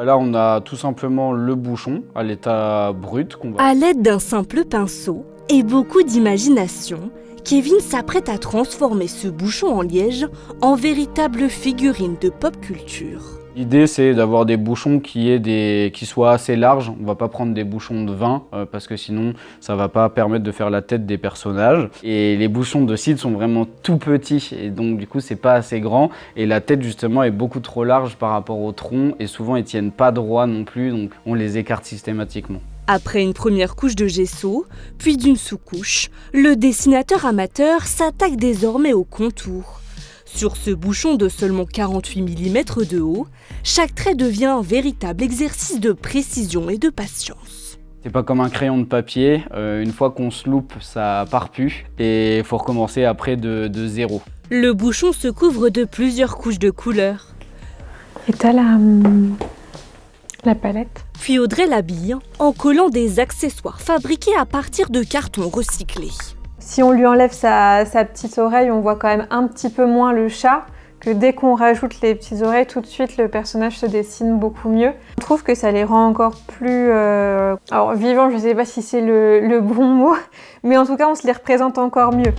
Là, on a tout simplement le bouchon à l'état brut qu'on va... À l'aide d'un simple pinceau et beaucoup d'imagination, Kevin s'apprête à transformer ce bouchon en liège en véritable figurine de pop culture. L'idée, c'est d'avoir des bouchons qui soient assez larges. On va pas prendre des bouchons de vin parce que sinon, ça va pas permettre de faire la tête des personnages. Et les bouchons de cidre sont vraiment tout petits et donc du coup, c'est pas assez grand. Et la tête justement est beaucoup trop large par rapport au tronc et souvent ils tiennent pas droit non plus, donc on les écarte systématiquement. Après une première couche de gesso, puis d'une sous-couche, le dessinateur amateur s'attaque désormais au contour. Sur ce bouchon de seulement 48 mm de haut, chaque trait devient un véritable exercice de précision et de patience. C'est pas comme un crayon de papier, une fois qu'on se loupe, ça part plus et il faut recommencer après de zéro. Le bouchon se couvre de plusieurs couches de couleurs. Et t'as la palette. Puis Audrey l'habille en collant des accessoires fabriqués à partir de carton recyclé. Si on lui enlève sa petite oreille, on voit quand même un petit peu moins le chat, que dès qu'on rajoute les petites oreilles, tout de suite le personnage se dessine beaucoup mieux. Je trouve que ça les rend encore plus... Alors vivants, je ne sais pas si c'est le bon mot, mais en tout cas on se les représente encore mieux.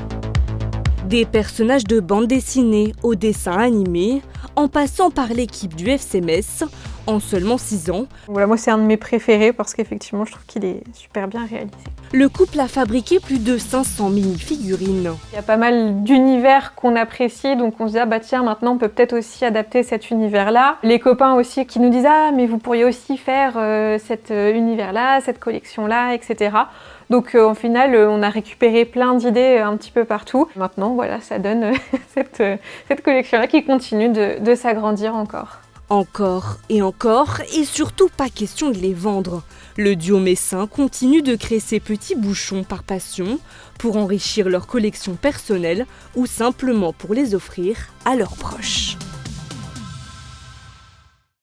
Des personnages de bande dessinée au dessin animé, en passant par l'équipe du FC Metz, en seulement 6 ans. Voilà, moi c'est un de mes préférés parce qu'effectivement je trouve qu'il est super bien réalisé. Le couple a fabriqué plus de 500 mini-figurines. Il y a pas mal d'univers qu'on apprécie, donc on se dit ah bah tiens maintenant on peut peut-être aussi adapter cet univers-là. Les copains aussi qui nous disent ah mais vous pourriez aussi faire cet univers-là, cette collection-là, etc. Donc au final on a récupéré plein d'idées un petit peu partout. Maintenant voilà ça donne cette collection-là qui continue de s'agrandir encore. Encore, et surtout pas question de les vendre. Le duo messin continue de créer ces petits bouchons par passion pour enrichir leur collection personnelle ou simplement pour les offrir à leurs proches.